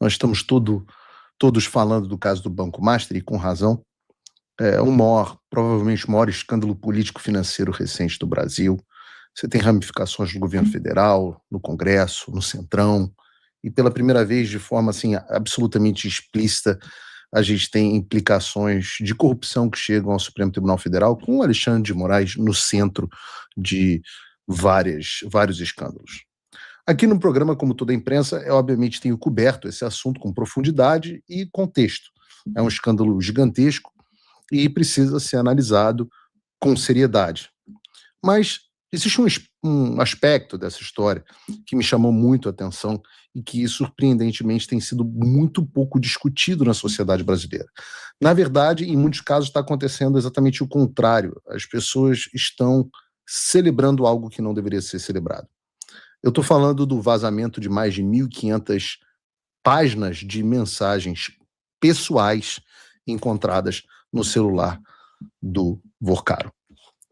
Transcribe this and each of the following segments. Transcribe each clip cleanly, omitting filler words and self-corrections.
nós estamos todos falando do caso do Banco Master, e com razão. É o maior, provavelmente o maior escândalo político-financeiro recente do Brasil. Você tem ramificações no governo federal, no Congresso, no Centrão, e pela primeira vez, de forma assim, absolutamente explícita, a gente tem implicações de corrupção que chegam ao Supremo Tribunal Federal, com o Alexandre de Moraes no centro de vários escândalos. Aqui no programa, como toda a imprensa, eu obviamente tenho coberto esse assunto com profundidade e contexto. É um escândalo gigantesco e precisa ser analisado com seriedade. Mas existe um aspecto dessa história que me chamou muito a atenção e que, surpreendentemente, tem sido muito pouco discutido na sociedade brasileira. Na verdade, em muitos casos está acontecendo exatamente o contrário. As pessoas estão celebrando algo que não deveria ser celebrado. Eu estou falando do vazamento de mais de 1.500 páginas de mensagens pessoais encontradas no celular do Vorcaro.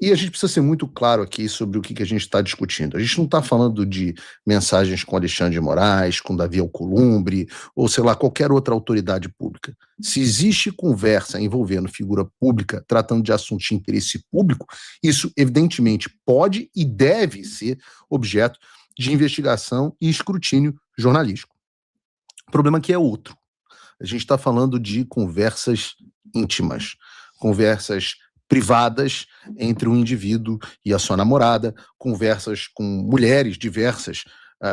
E a gente precisa ser muito claro aqui sobre o que a gente está discutindo. A gente não está falando de mensagens com Alexandre de Moraes, com Davi Alcolumbre, ou sei lá, qualquer outra autoridade pública. Se existe conversa envolvendo figura pública, tratando de assuntos de interesse público, isso evidentemente pode e deve ser objeto de investigação e escrutínio jornalístico. O problema aqui é outro. A gente está falando de conversas íntimas, conversas privadas entre um indivíduo e a sua namorada, conversas com mulheres diversas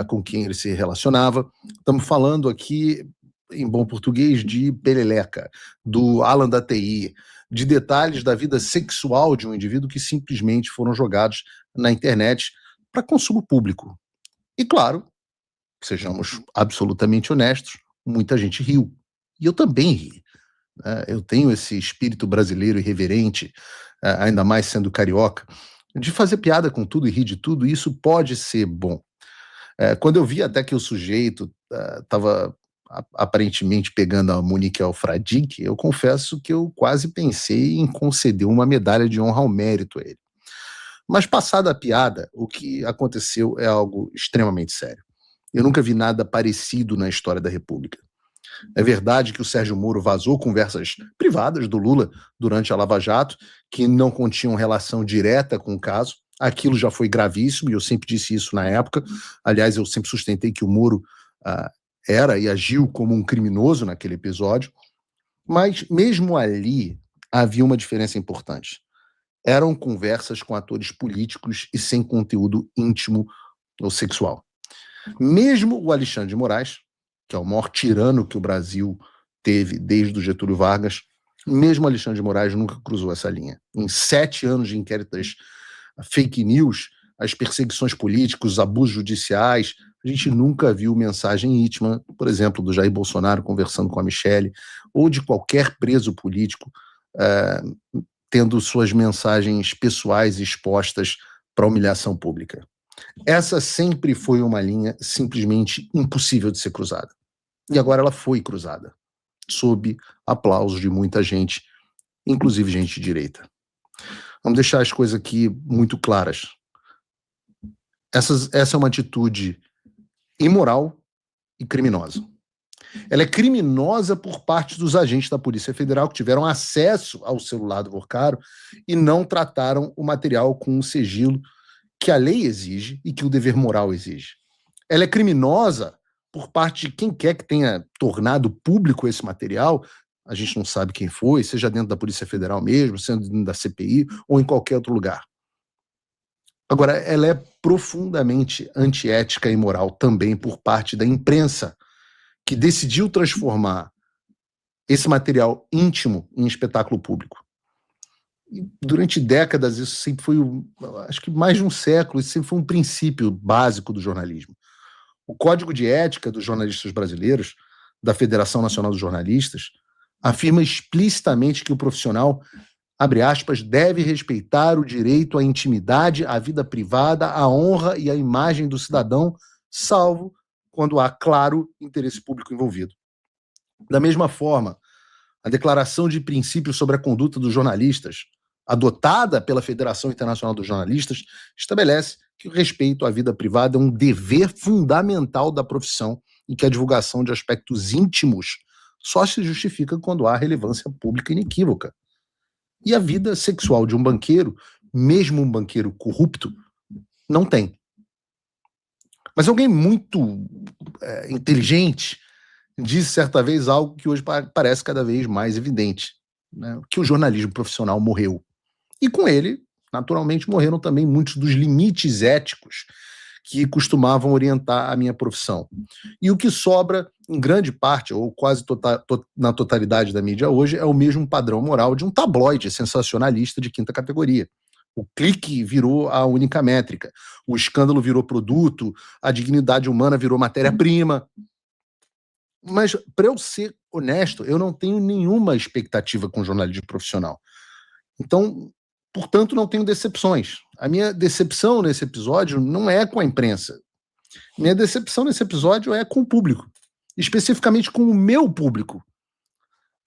com quem ele se relacionava. Estamos falando aqui, em bom português, de pereleca, do Alan da TI, de detalhes da vida sexual de um indivíduo que simplesmente foram jogados na internet para consumo público. E claro, sejamos absolutamente honestos, muita gente riu. E eu também ri. Eu tenho esse espírito brasileiro irreverente, ainda mais sendo carioca, de fazer piada com tudo e rir de tudo, e isso pode ser bom. Quando eu vi até que o sujeito estava aparentemente pegando a Monique Alfradique, eu confesso que eu quase pensei em conceder uma medalha de honra ao mérito a ele. Mas passada a piada, o que aconteceu é algo extremamente sério. Eu nunca vi nada parecido na história da República. É verdade que o Sérgio Moro vazou conversas privadas do Lula durante a Lava Jato, que não continham relação direta com o caso. Aquilo já foi gravíssimo, e eu sempre disse isso na época. Aliás, eu sempre sustentei que o Moro era e agiu como um criminoso naquele episódio. Mas mesmo ali havia uma diferença importante. Eram conversas com atores políticos e sem conteúdo íntimo ou sexual. Mesmo o Alexandre de Moraes, que é o maior tirano que o Brasil teve desde o Getúlio Vargas, mesmo Alexandre de Moraes nunca cruzou essa linha. Em 7 anos de inquéritos fake news, as perseguições políticas, os abusos judiciais, a gente nunca viu mensagem íntima, por exemplo, do Jair Bolsonaro conversando com a Michelle, ou de qualquer preso político tendo suas mensagens pessoais expostas para humilhação pública. Essa sempre foi uma linha simplesmente impossível de ser cruzada. E agora ela foi cruzada, sob aplausos de muita gente, inclusive gente de direita. Vamos deixar as coisas aqui muito claras. Essa é uma atitude imoral e criminosa. Ela é criminosa por parte dos agentes da Polícia Federal que tiveram acesso ao celular do Vorcaro e não trataram o material com o sigilo que a lei exige e que o dever moral exige. Ela é criminosa por parte de quem quer que tenha tornado público esse material, a gente não sabe quem foi, seja dentro da Polícia Federal mesmo, sendo dentro da CPI ou em qualquer outro lugar. Agora, ela é profundamente antiética e imoral também por parte da imprensa, que decidiu transformar esse material íntimo em espetáculo público. E durante décadas, isso sempre foi, acho que mais de um século, isso sempre foi um princípio básico do jornalismo. O Código de Ética dos Jornalistas Brasileiros, da Federação Nacional dos Jornalistas, afirma explicitamente que o profissional, abre aspas, deve respeitar o direito à intimidade, à vida privada, à honra e à imagem do cidadão, salvo quando há, claro, interesse público envolvido. Da mesma forma, a Declaração de Princípios sobre a Conduta dos Jornalistas, adotada pela Federação Internacional dos Jornalistas, estabelece que o respeito à vida privada é um dever fundamental da profissão e que a divulgação de aspectos íntimos só se justifica quando há relevância pública inequívoca. E a vida sexual de um banqueiro, mesmo um banqueiro corrupto, não tem. Mas alguém muito inteligente disse certa vez algo que hoje parece cada vez mais evidente, né? Que o jornalismo profissional morreu. E com ele, naturalmente, morreram também muitos dos limites éticos que costumavam orientar a minha profissão. E o que sobra, em grande parte, ou quase na totalidade da mídia hoje, é o mesmo padrão moral de um tabloide sensacionalista de quinta categoria. O clique virou a única métrica, o escândalo virou produto, a dignidade humana virou matéria-prima. Mas, para eu ser honesto, eu não tenho nenhuma expectativa com jornalismo profissional. Então, portanto, não tenho decepções. A minha decepção nesse episódio não é com a imprensa. Minha decepção nesse episódio é com o público. Especificamente com o meu público.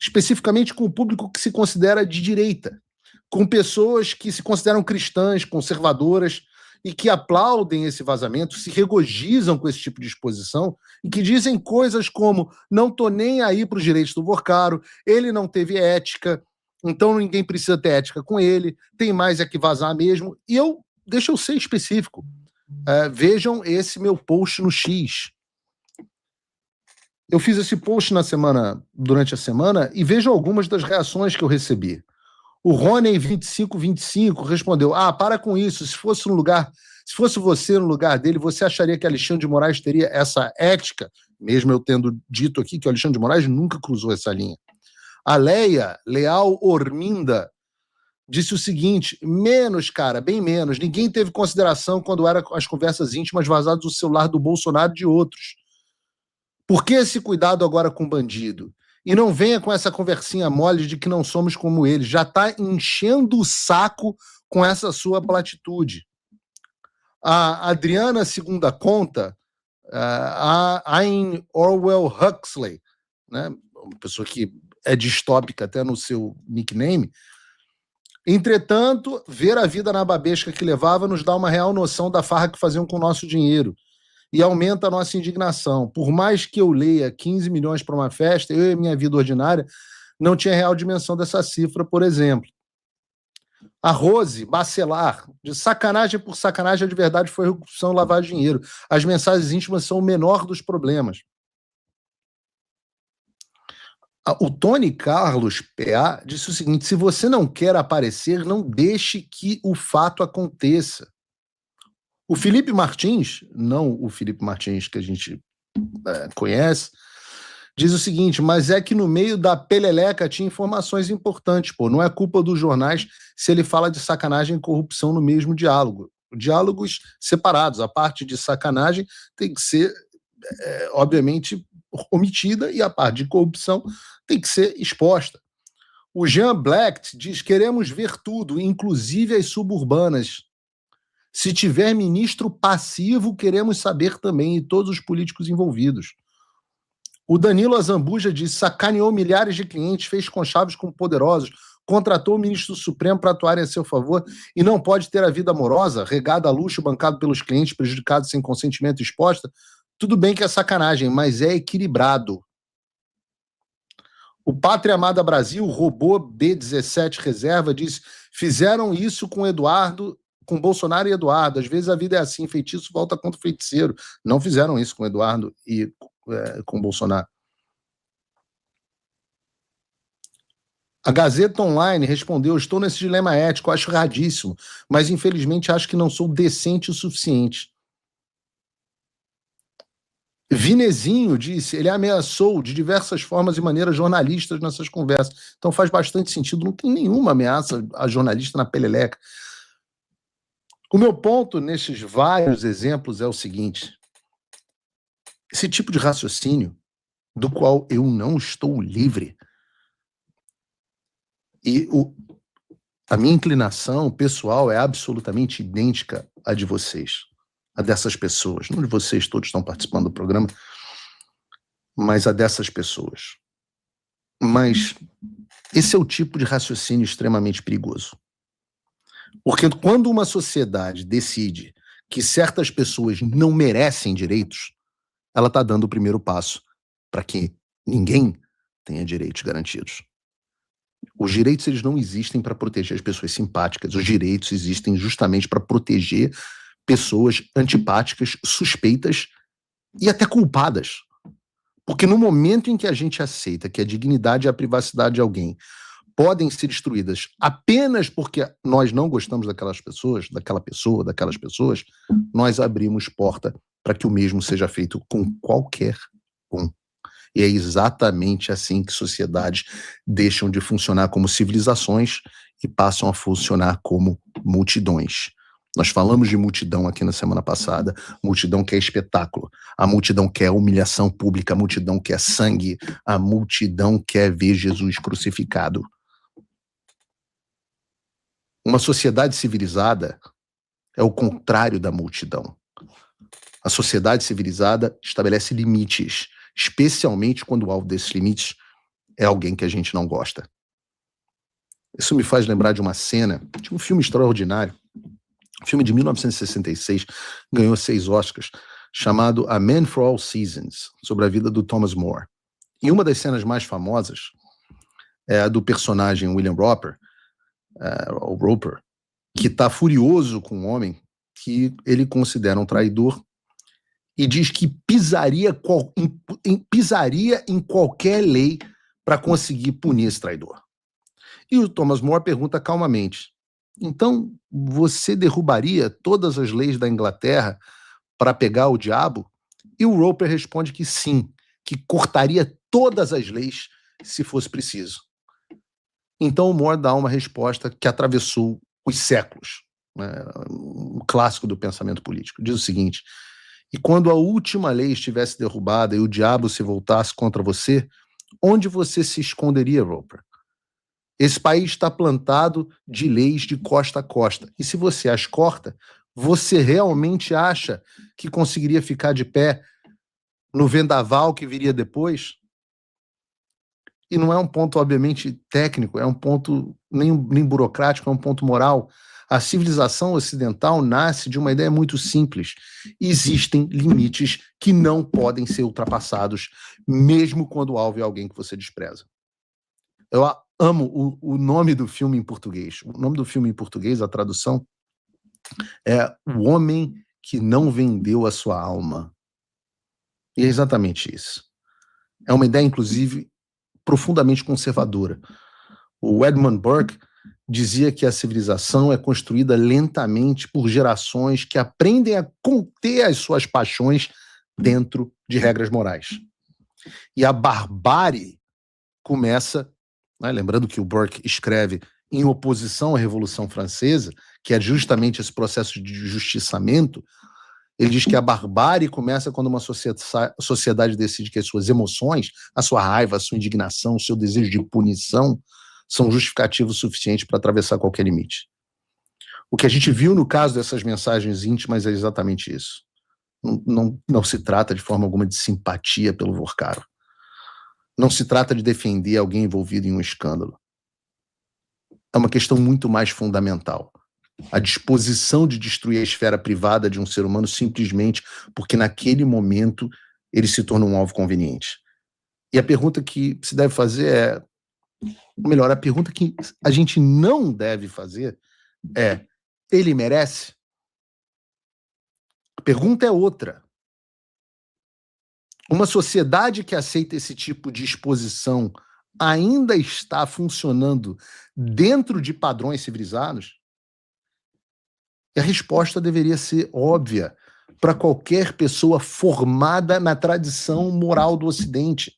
Especificamente com o público que se considera de direita. Com pessoas que se consideram cristãs, conservadoras, e que aplaudem esse vazamento, se regozijam com esse tipo de exposição, e que dizem coisas como: não tô nem aí para os direitos do Vorcaro, ele não teve ética, então ninguém precisa ter ética com ele, tem mais é que vazar mesmo. E deixa eu ser específico. Vejam esse meu post no X. Eu fiz esse post durante a semana, e vejam algumas das reações que eu recebi. O Rony2525 respondeu: para com isso, se fosse você no lugar dele, você acharia que Alexandre de Moraes teria essa ética? Mesmo eu tendo dito aqui que o Alexandre de Moraes nunca cruzou essa linha. A Leia Leal Orminda disse o seguinte: menos, cara, bem menos. Ninguém teve consideração quando eram as conversas íntimas vazadas do celular do Bolsonaro e de outros. Por que esse cuidado agora com bandido? E não venha com essa conversinha mole de que não somos como eles. Já está enchendo o saco com essa sua platitude. A Adriana Segunda Conta, a Ayn Orwell Huxley, né, uma pessoa que é distópica até no seu nickname. Entretanto, ver a vida na babesca que levava nos dá uma real noção da farra que faziam com o nosso dinheiro. E aumenta a nossa indignação. Por mais que eu leia 15 milhões para uma festa, eu e a minha vida ordinária não tinha real dimensão dessa cifra, por exemplo. A Rose Bacelar, de sacanagem por sacanagem, a de verdade foi corrupção e lavar dinheiro. As mensagens íntimas são o menor dos problemas. O Tony Carlos PA disse o seguinte: se você não quer aparecer, não deixe que o fato aconteça. O Felipe Martins, não o Felipe Martins que a gente conhece, diz o seguinte: mas é que no meio da peleleca tinha informações importantes, não é culpa dos jornais se ele fala de sacanagem e corrupção no mesmo diálogo. Diálogos separados, a parte de sacanagem tem que ser, obviamente, omitida e a parte de corrupção tem que ser exposta. O Jean Black diz: queremos ver tudo, inclusive as suburbanas. Se tiver ministro passivo, queremos saber também, e todos os políticos envolvidos. O Danilo Azambuja diz: sacaneou milhares de clientes, fez conchaves com poderosos, contratou o ministro do Supremo para atuar a seu favor e não pode ter a vida amorosa, regada a luxo, bancado pelos clientes, prejudicado sem consentimento exposta. Tudo bem que é sacanagem, mas é equilibrado. O Pátria Amada Brasil, robô B17 Reserva, diz: fizeram isso com Bolsonaro e Eduardo. Às vezes a vida é assim, feitiço volta contra o feiticeiro. Não fizeram isso com Eduardo e com Bolsonaro. A Gazeta Online respondeu: estou nesse dilema ético, acho erradíssimo, mas infelizmente acho que não sou decente o suficiente. Vinezinho disse: ele ameaçou de diversas formas e maneiras jornalistas nessas conversas. Então faz bastante sentido, não tem nenhuma ameaça a jornalista na peleleca. O meu ponto nesses vários exemplos é o seguinte: esse tipo de raciocínio, do qual eu não estou livre, e a minha inclinação pessoal é absolutamente idêntica à de vocês, a dessas pessoas. Não de vocês, todos estão participando do programa, mas a dessas pessoas. Mas esse é o tipo de raciocínio extremamente perigoso. Porque quando uma sociedade decide que certas pessoas não merecem direitos, ela está dando o primeiro passo para que ninguém tenha direitos garantidos. Os direitos, eles não existem para proteger as pessoas simpáticas. Os direitos existem justamente para proteger pessoas antipáticas, suspeitas e até culpadas. Porque no momento em que a gente aceita que a dignidade e a privacidade de alguém podem ser destruídas apenas porque nós não gostamos daquelas pessoas, daquelas pessoas, nós abrimos porta para que o mesmo seja feito com qualquer um. E é exatamente assim que sociedades deixam de funcionar como civilizações e passam a funcionar como multidões. Nós falamos de multidão aqui na semana passada. Multidão quer espetáculo, a multidão quer humilhação pública, a multidão quer sangue, a multidão quer ver Jesus crucificado. Uma sociedade civilizada é o contrário da multidão. A sociedade civilizada estabelece limites, especialmente quando o alvo desses limites é alguém que a gente não gosta. Isso me faz lembrar de uma cena de um filme extraordinário, um filme de 1966, ganhou 6 Oscars, chamado A Man for All Seasons, sobre a vida do Thomas More. E uma das cenas mais famosas é a do personagem William Roper, que está furioso com um homem que ele considera um traidor e diz que pisaria em qualquer lei para conseguir punir esse traidor. E o Thomas More pergunta calmamente: então você derrubaria todas as leis da Inglaterra para pegar o diabo? E o Roper responde que sim, que cortaria todas as leis se fosse preciso. Então o More dá uma resposta que atravessou os séculos, né? Um clássico do pensamento político. Diz o seguinte: e quando a última lei estivesse derrubada e o diabo se voltasse contra você, onde você se esconderia, Roper? Esse país está plantado de leis de costa a costa. E se você as corta, você realmente acha que conseguiria ficar de pé no vendaval que viria depois? E não é um ponto, obviamente, técnico, é um ponto nem burocrático, é um ponto moral. A civilização ocidental nasce de uma ideia muito simples. Existem limites que não podem ser ultrapassados, mesmo quando o alvo é alguém que você despreza. Eu amo o nome do filme em português. O nome do filme em português, a tradução, é O Homem que Não Vendeu a Sua Alma. E é exatamente isso. É uma ideia, inclusive, profundamente conservadora. O Edmund Burke dizia que a civilização é construída lentamente por gerações que aprendem a conter as suas paixões dentro de regras morais. E a barbárie começa, né, lembrando que o Burke escreve em oposição à Revolução Francesa, que é justamente esse processo de justiçamento. Ele diz que a barbárie começa quando uma sociedade decide que as suas emoções, a sua raiva, a sua indignação, o seu desejo de punição são justificativos suficientes para atravessar qualquer limite. O que a gente viu no caso dessas mensagens íntimas é exatamente isso. Não se trata de forma alguma de simpatia pelo Vorkaro. Não se trata de defender alguém envolvido em um escândalo. É uma questão muito mais fundamental. A disposição de destruir a esfera privada de um ser humano simplesmente porque naquele momento ele se torna um alvo conveniente. E a pergunta que se deve fazer é, ou melhor, a pergunta que a gente não deve fazer é: ele merece? A pergunta é outra. Uma sociedade que aceita esse tipo de exposição ainda está funcionando dentro de padrões civilizados? E a resposta deveria ser óbvia para qualquer pessoa formada na tradição moral do Ocidente.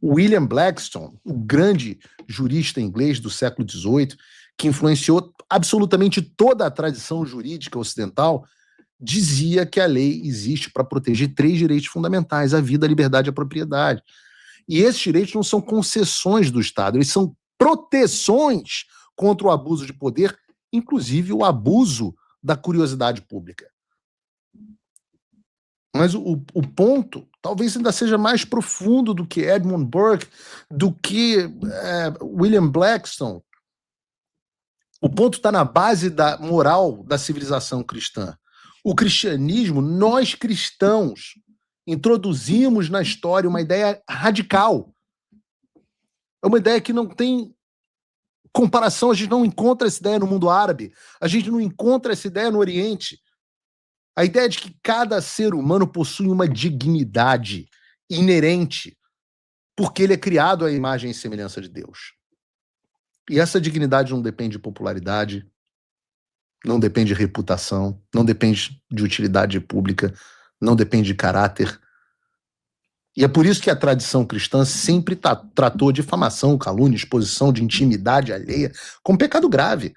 William Blackstone, o grande jurista inglês do século XVIII, que influenciou absolutamente toda a tradição jurídica ocidental, dizia que a lei existe para proteger 3 direitos fundamentais: a vida, a liberdade e a propriedade. E esses direitos não são concessões do Estado, eles são proteções contra o abuso de poder, inclusive o abuso da curiosidade pública. Mas o ponto talvez ainda seja mais profundo do que Edmund Burke, do que William Blackstone. O ponto está na base da moral da civilização cristã. O cristianismo, nós cristãos, introduzimos na história uma ideia radical. É uma ideia que não tem comparação, a gente não encontra essa ideia no mundo árabe, a gente não encontra essa ideia no Oriente. A ideia de que cada ser humano possui uma dignidade inerente, porque ele é criado à imagem e semelhança de Deus. E essa dignidade não depende de popularidade, não depende de reputação, não depende de utilidade pública, não depende de caráter. E é por isso que a tradição cristã sempre tratou difamação, calúnia, exposição de intimidade alheia como pecado grave.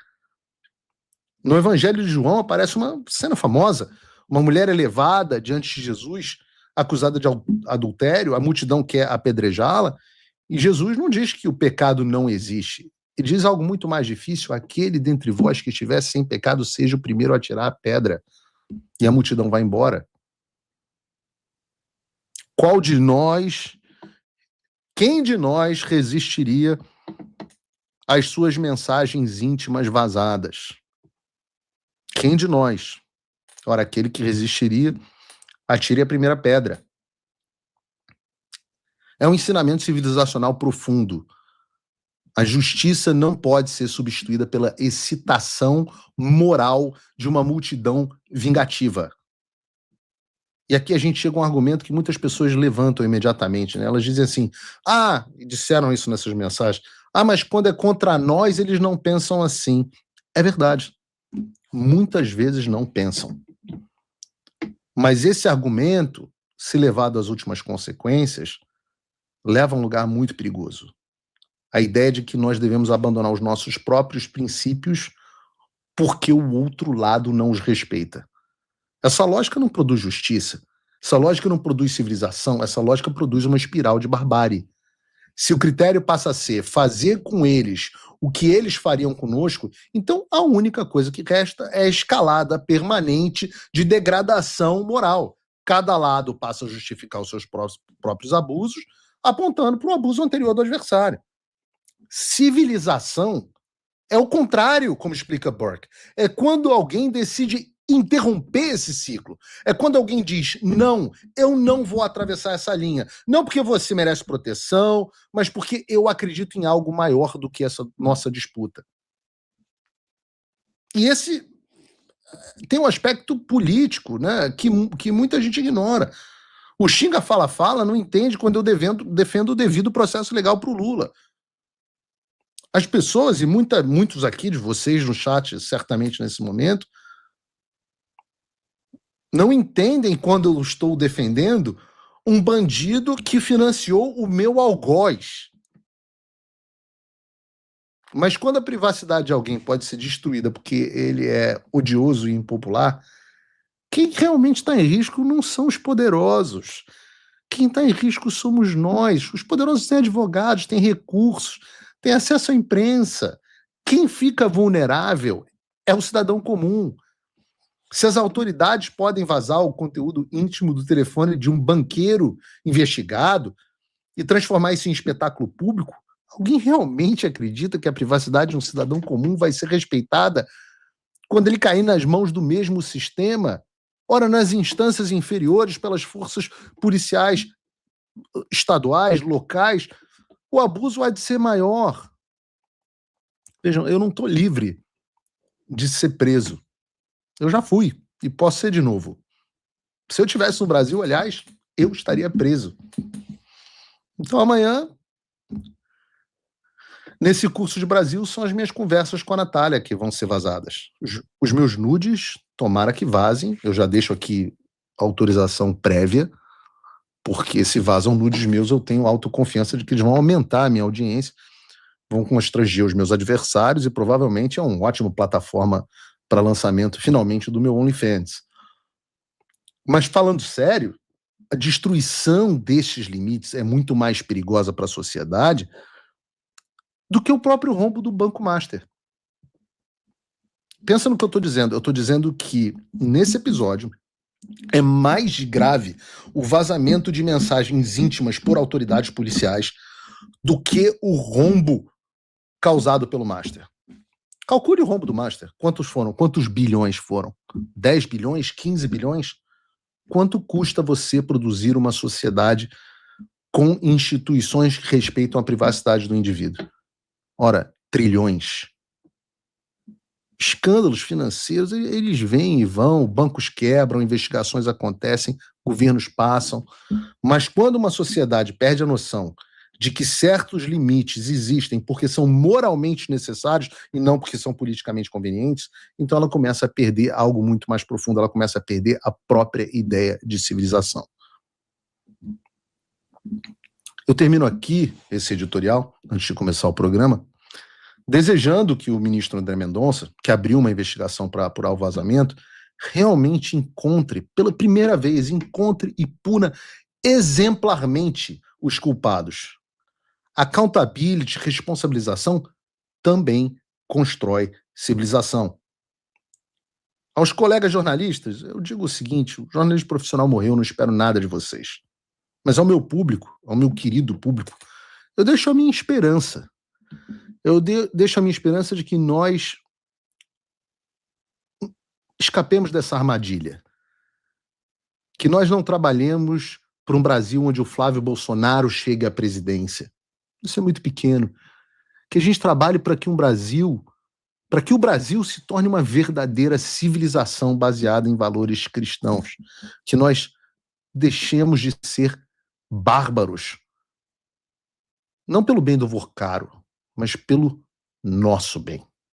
No Evangelho de João aparece uma cena famosa, uma mulher é levada diante de Jesus, acusada de adultério, a multidão quer apedrejá-la, e Jesus não diz que o pecado não existe. Ele diz algo muito mais difícil: aquele dentre vós que estiver sem pecado seja o primeiro a tirar a pedra. E a multidão vai embora. Quem de nós resistiria às suas mensagens íntimas vazadas? Quem de nós? Ora, aquele que resistiria, atire a primeira pedra. É um ensinamento civilizacional profundo. A justiça não pode ser substituída pela excitação moral de uma multidão vingativa. E aqui a gente chega a um argumento que muitas pessoas levantam imediatamente, né? Elas dizem assim, disseram isso nessas mensagens, mas quando é contra nós, eles não pensam assim. É verdade. Muitas vezes não pensam. Mas esse argumento, se levado às últimas consequências, leva a um lugar muito perigoso. A ideia de que nós devemos abandonar os nossos próprios princípios porque o outro lado não os respeita. Essa lógica não produz justiça, essa lógica não produz civilização, essa lógica produz uma espiral de barbárie. Se o critério passa a ser fazer com eles o que eles fariam conosco, então a única coisa que resta é a escalada permanente de degradação moral. Cada lado passa a justificar os seus próprios abusos, apontando para o abuso anterior do adversário. Civilização é o contrário, como explica Burke. É quando alguém decide interromper esse ciclo. É quando alguém diz, não, eu não vou atravessar essa linha. Não porque você merece proteção, mas porque eu acredito em algo maior do que essa nossa disputa. E esse tem um aspecto político, né, que muita gente ignora. O xinga fala não entende quando eu defendo o devido processo legal para o Lula. As pessoas, e muitos aqui de vocês no chat, certamente nesse momento, não entendem quando eu estou defendendo um bandido que financiou o meu algoz. Mas quando a privacidade de alguém pode ser destruída porque ele é odioso e impopular, quem realmente está em risco não são os poderosos. Quem está em risco somos nós. Os poderosos têm advogados, têm recursos, têm acesso à imprensa. Quem fica vulnerável é o cidadão comum. Se as autoridades podem vazar o conteúdo íntimo do telefone de um banqueiro investigado e transformar isso em espetáculo público, alguém realmente acredita que a privacidade de um cidadão comum vai ser respeitada quando ele cair nas mãos do mesmo sistema? Ora, nas instâncias inferiores, pelas forças policiais estaduais, locais, o abuso há de ser maior. Vejam, eu não estou livre de ser preso. Eu já fui e posso ser de novo. Se eu estivesse no Brasil, aliás, eu estaria preso. Então amanhã, nesse curso de Brasil, são as minhas conversas com a Natália que vão ser vazadas. Os meus nudes, tomara que vazem. Eu já deixo aqui autorização prévia, porque se vazam nudes meus, eu tenho autoconfiança de que eles vão aumentar a minha audiência, vão constranger os meus adversários e provavelmente é uma ótima plataforma para lançamento, finalmente, do meu OnlyFans. Mas, falando sério, a destruição destes limites é muito mais perigosa para a sociedade do que o próprio rombo do Banco Master. Pensa no que eu estou dizendo. Eu estou dizendo que, nesse episódio, é mais grave o vazamento de mensagens íntimas por autoridades policiais do que o rombo causado pelo Master. Calcule o rombo do Master. Quantos foram? Quantos bilhões foram? 10 bilhões? 15 bilhões? quanto custa você produzir uma sociedade com instituições que respeitam a privacidade do indivíduo? Ora, trilhões. Escândalos financeiros, eles vêm e vão, bancos quebram, investigações acontecem, governos passam, mas quando uma sociedade perde a noção de que certos limites existem porque são moralmente necessários e não porque são politicamente convenientes, então ela começa a perder algo muito mais profundo, ela começa a perder a própria ideia de civilização. Eu termino aqui esse editorial, antes de começar o programa, desejando que o ministro André Mendonça, que abriu uma investigação para apurar o vazamento, realmente encontre, pela primeira vez, encontre e puna exemplarmente os culpados. Accountability, responsabilização, também constrói civilização. Aos colegas jornalistas, eu digo o seguinte: o jornalismo profissional morreu, não espero nada de vocês. Mas ao meu público, ao meu querido público, eu deixo a minha esperança. Deixo a minha esperança de que nós escapemos dessa armadilha. Que nós não trabalhemos para um Brasil onde o Flávio Bolsonaro chegue à presidência. Isso é muito pequeno. Que a gente trabalhe para que o Brasil se torne uma verdadeira civilização baseada em valores cristãos. Que nós deixemos de ser bárbaros. Não pelo bem do Vorcaro, mas pelo nosso bem.